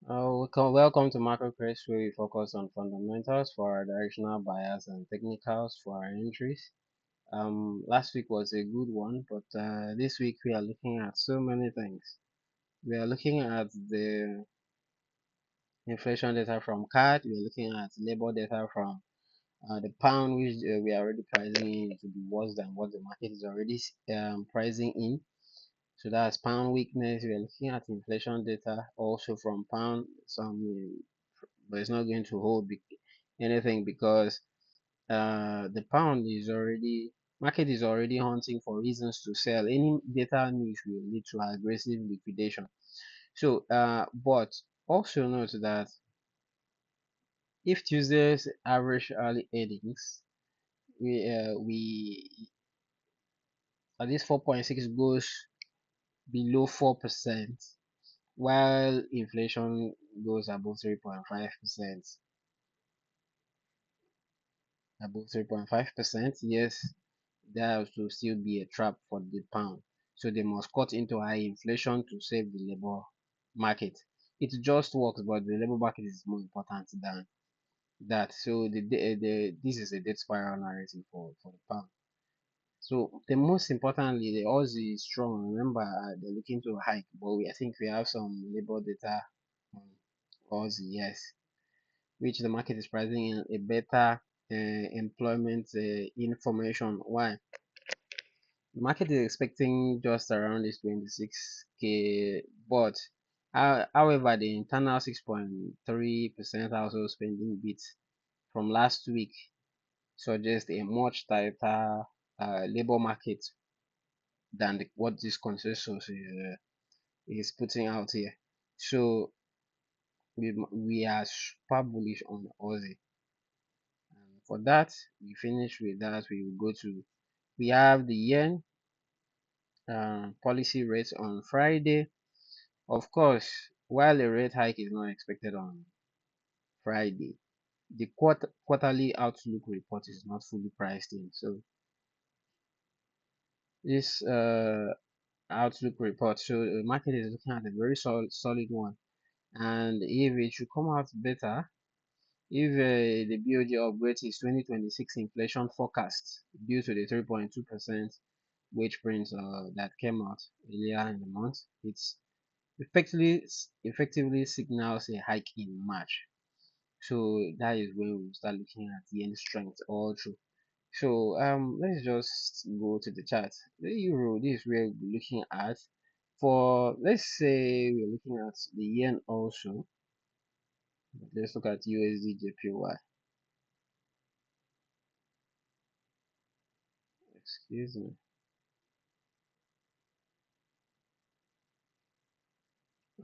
Welcome to Macro Crest, where we focus on fundamentals for our directional bias and technicals for our entries. Last week was a good one, but this week we are looking at so many things. We are looking at the inflation data from CAD. We are looking at labor data from the pound, which we are already pricing in to be worse than what the market is already pricing in. So that's pound weakness. We are looking at inflation data also from pound. But it's not going to hold anything because the pound is already market is already hunting for reasons to sell. Any data news will lead to aggressive liquidation. So, but also note that if Tuesday's average early earnings, we at least 4.6 goes below 4%, while inflation goes above 3.5%. Above 3.5%, yes, that will still be a trap for the pound. So they must cut into high inflation to save the labor market. It just works, but the labor market is more important than that. So this is a death spiral narrative for the pound. So the most importantly, the Aussie is strong. Remember, they're looking to hike, but I think we have some labor data on Aussie, yes, which the market is pricing in a better employment information. Why? The market is expecting just around this 26K, but however, the internal 6.3% household spending bit from last week suggests a much tighter labor market than what this consensus is putting out here. So we are super bullish on Aussie. And for that, we finish with that. We will go to we have the yen policy rate on Friday. Of course, while a rate hike is not expected on Friday, the quarterly outlook report is not fully priced in. So this outlook report, so the market is looking at a very solid one. And if it should come out better, if the BOJ upgrades its 2026 inflation forecast due to the 3.2% wage print that came out earlier in the month, it's effectively signals a hike in March. So that is when we start looking at the end strength all through. So let's just go to the chart. The euro, this is where we're looking at. For let's say we're looking at the yen also. Let's look at USD JPY. Excuse me.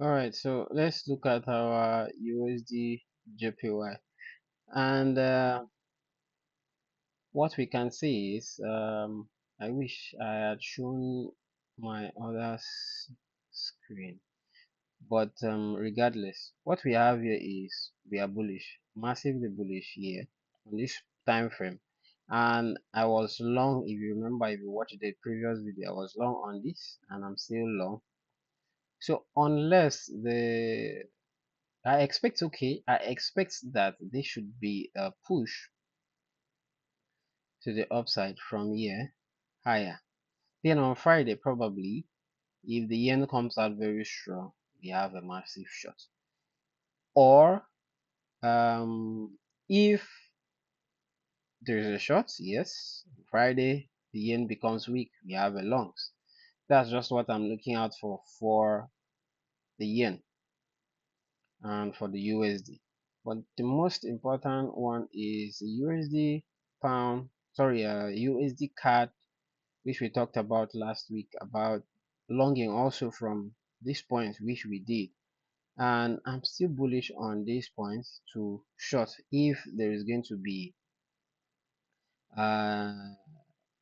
Alright, so let's look at our USD JPY. And what we can see is I wish I had shown my other screen, but regardless, what we have here is we are bullish, massively bullish here on this time frame. And I was long, if you remember, if you watched the previous video, I was long on this and I'm still long. So unless the I expect that there should be a push to the upside from here higher. Then on Friday, probably, if the yen comes out very strong, we have a massive shot. Or if there's a shot, yes, Friday the yen becomes weak, we have a longs. That's just what I'm looking out for the yen and for the USD. But the most important one is the USD pound, sorry, USD CAD, which we talked about last week about longing also from this point, which we did. And I'm still bullish on these points to short if there is going to be uh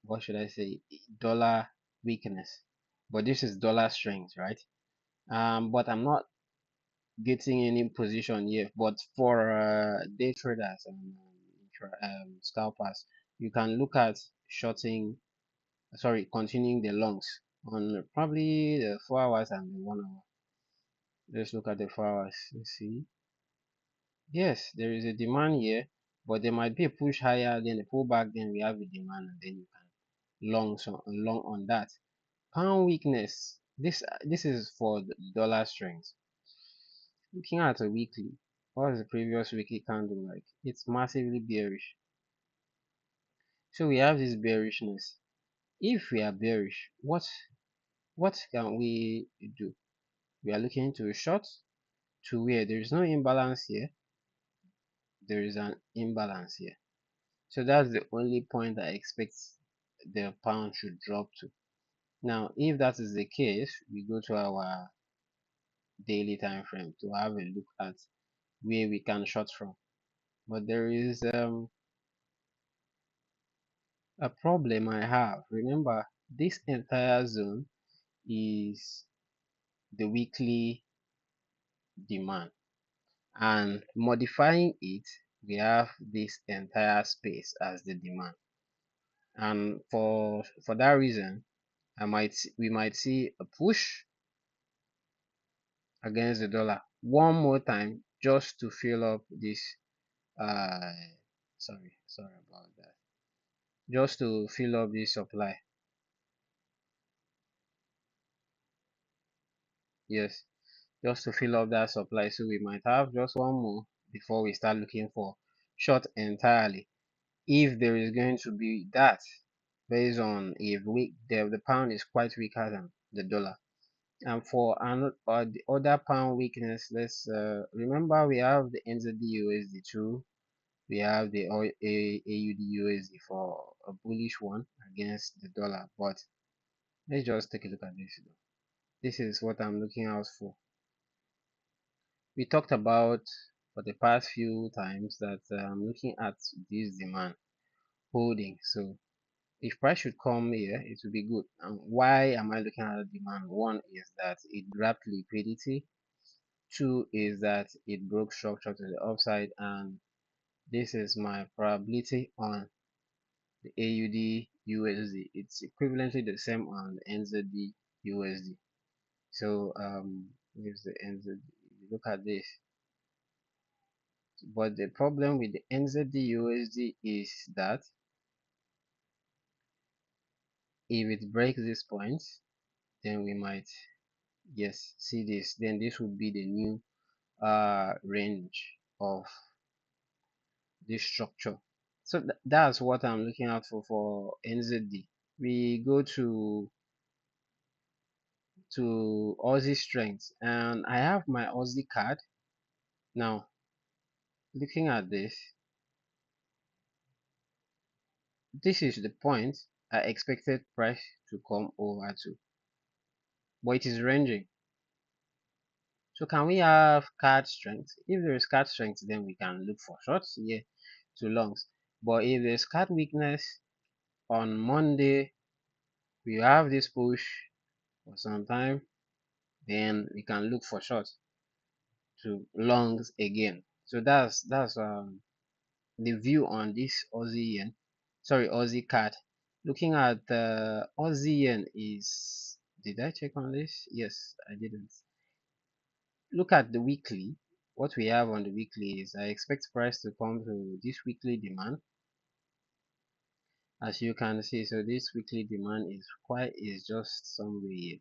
what should I say, dollar weakness. But this is dollar strength, right? But I'm not getting any position here. But for day traders and scalpers, you can look at shorting, sorry, continuing the longs on probably the 4 hours and the 1 hour. Let's look at the 4 hours. Let's see. Yes, there is a demand here, but there might be a push higher, then a pullback, then we have a demand, and then you can long on that. Pound weakness. This is for the dollar strength. Looking at a weekly, what is the previous weekly candle like? It's massively bearish. So we have this bearishness. If we are bearish, what can we do? We are looking to a short to where there is no imbalance here. There is an imbalance here. So that's the only point I expect the pound should drop to. Now, if that is the case, we go to our daily time frame to have a look at where we can short from. But there is a problem I have. Remember, this entire zone is the weekly demand, and modifying it, we have this entire space as the demand. And for that reason, we might see a push against the dollar one more time just to fill up this uh sorry about that, just to fill up this supply. Yes, just to fill up that supply. So we might have just one more before we start looking for short entirely, if there is going to be that, based on if the pound is quite weaker than the dollar. And for the other pound weakness, let's remember we have the NZD USD 2, we have the AUD USD for a bullish one against the dollar. But let's just take a look at this. This is what I'm looking out for. We talked about for the past few times that I'm looking at this demand holding. So if price should come here, it will be good. And why am I looking at the demand? One is that it grabbed liquidity. Two is that it broke structure to the upside, and this is my probability on the AUD USD. It's equivalently the same on the NZD USD. So here's the NZD. Look at this. But the problem with the NZD USD is that if it breaks this point, then we might, yes, see this. Then this would be the new range of this structure. So that's what I'm looking out for NZD. We go to Aussie strength, and I have my Aussie card. Now looking at this is the point I expected price to come over to, but it is ranging. So can we have card strength? If there is card strength, then we can look for shorts here to longs. But if there's card weakness on Monday, we have this push for some time, then we can look for shorts to longs again. So that's the view on this Aussie yen, sorry, Aussie card. Looking at the Aussie yen is, did I check on this? Yes, I didn't. Look at the weekly. What we have on the weekly is I expect price to come to this weekly demand, as you can see. So this weekly demand is just somewhere here.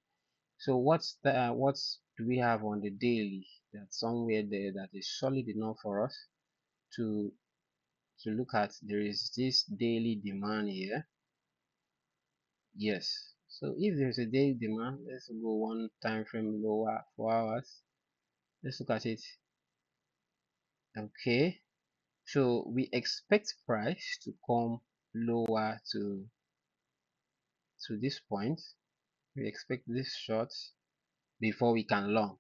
So what do we have on the daily? That's somewhere there that is solid enough for us to look at. There is this daily demand here. Yes. So if there's a daily demand, let's go one time frame lower, 4 hours. Let's look at it. Okay. So we expect price to come lower to this point. We expect this short before we can long,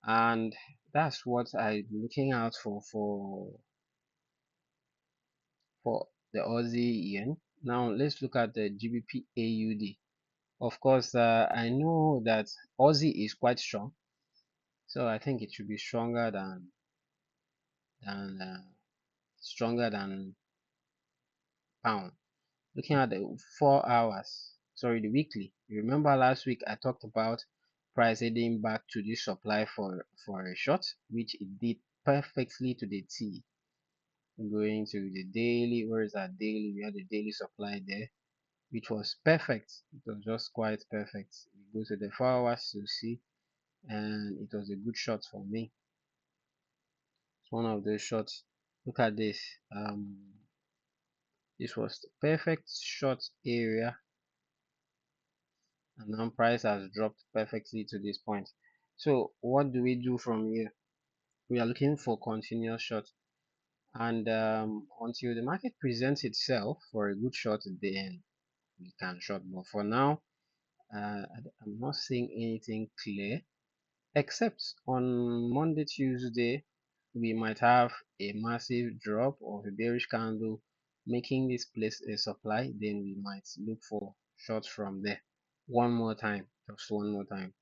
and that's what I'm looking out for the Aussie yen. Now let's look at the GBP AUD. Of course, I know that Aussie is quite strong, so I think it should be than stronger than pound. Looking at the 4 hours, sorry, the weekly. You remember last week I talked about price heading back to this supply for a short, which it did perfectly to the T. Going to the daily, where is that daily? We had the daily supply there, which was perfect. It was just quite perfect. We go to the 4 hours to see, and it was a good shot for me. It's one of those shots. Look at this. This was the perfect short area, and now price has dropped perfectly to this point. So what do we do from here? We are looking for continuous short, and until the market presents itself for a good short, then we can short. But for now, I'm not seeing anything clear, except on Monday, Tuesday, we might have a massive drop of a bearish candle making this place a supply. Then we might look for shorts from there one more time, just one more time.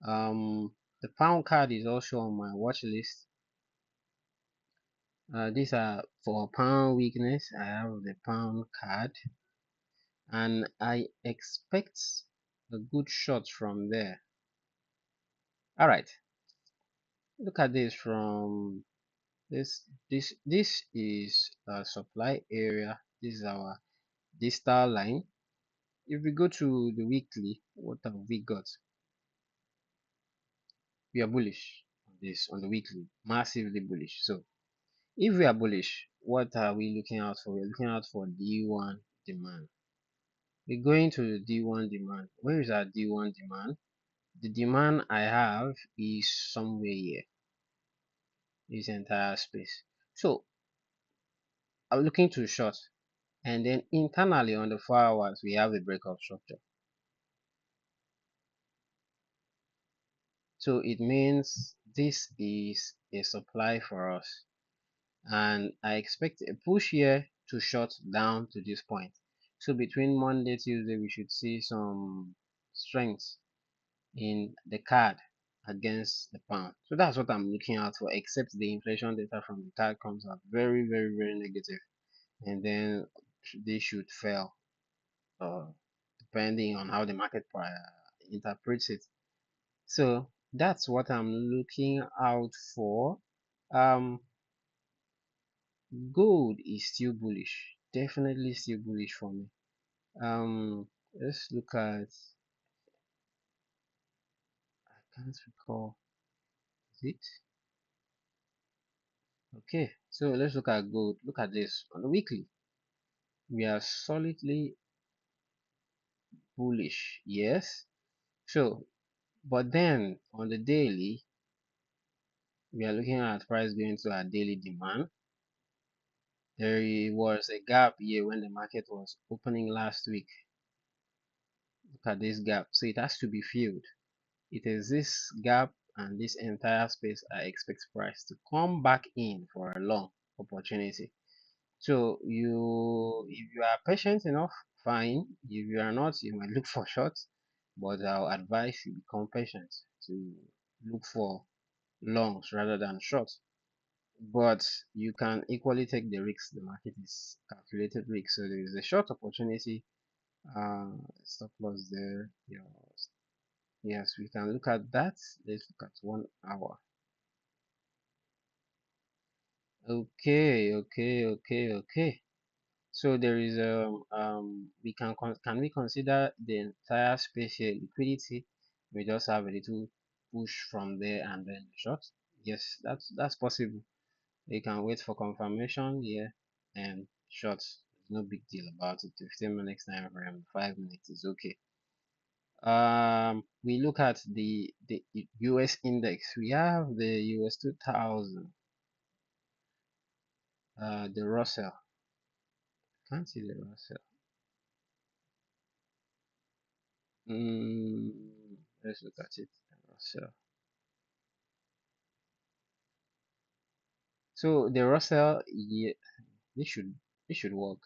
The pound card is also on my watch list. These are for pound weakness. I have the pound card, and I expect a good shot from there. All right, look at this from this is a supply area. This is our distal line. If we go to the weekly, what have we got? We are bullish on this on the weekly, massively bullish. So if we are bullish, what are we looking out for? We're looking out for D1 demand. We're going to the D1 demand. Where is our D1 demand? The demand I have is somewhere here, this entire space. So I'm looking to short, and then internally on the 4 hours we have a breakout structure. So it means this is a supply for us, and I expect a push here to short down to this point. So between Monday, Tuesday, we should see some strength in the card against the pound. So that's what I'm looking out for, except the inflation data from the card comes out very, very, very negative, and then they should fail, uh, depending on how the market interprets it. So that's what I'm looking out for. Um, Gold is still bullish, definitely still bullish for me. Let's look at, I can't recall, is it? Okay, so let's look at gold. Look at this on the weekly. We are solidly bullish, yes. So, but then on the daily, we are looking at price going to our daily demand. There was a gap here when the market was opening last week. Look at this gap. So it has to be filled. It is this gap and this entire space I expect price to come back in for a long opportunity. So if you are patient enough, fine. If you are not, you might look for shorts, but I'll advise you become patient to look for longs rather than shorts. But you can equally take the risks. The market is calculated risk, so there is a short opportunity. Stop loss there. Yes, we can look at that. Let's look at 1 hour. Okay. So there is we can we consider the entire space here liquidity? We just have a little push from there and then short. Yes, that's possible. You can wait for confirmation here and short. There's no big deal about it. 15 minutes time frame, 5 minutes is okay. We look at the US index. We have the US 2000, the Russell. Can't see the Russell. Mm, let's look at it. Russell. So the Russell, yeah, this should work.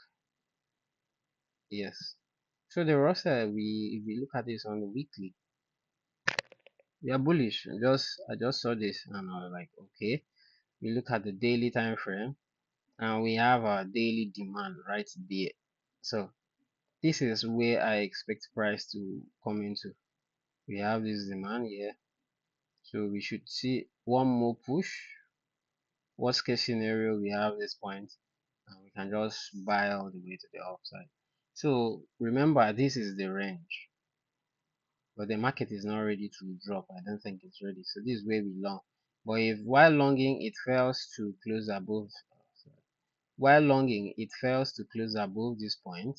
Yes. So the Russell, if we look at this on the weekly, we are bullish. I just saw this and I was like, okay. We look at the daily time frame and we have our daily demand right there. So this is where I expect price to come into. We have this demand here, so we should see one more push. Worst case scenario, we have this point, and we can just buy all the way to the upside. So remember, this is the range, but the market is not ready to drop. I don't think it's ready. So this is where we long. But if while longing it fails to close above, while longing it fails to close above this point.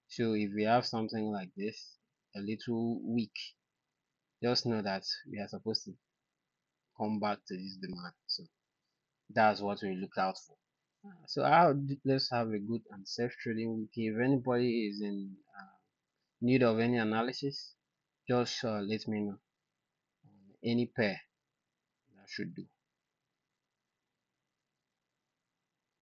So if we have something like this, a little weak, just know that we are supposed to come back to this demand. So that's what we look out for. So let's have a good and safe trading week. If anybody is in need of any analysis, just let me know. Any pair that should do.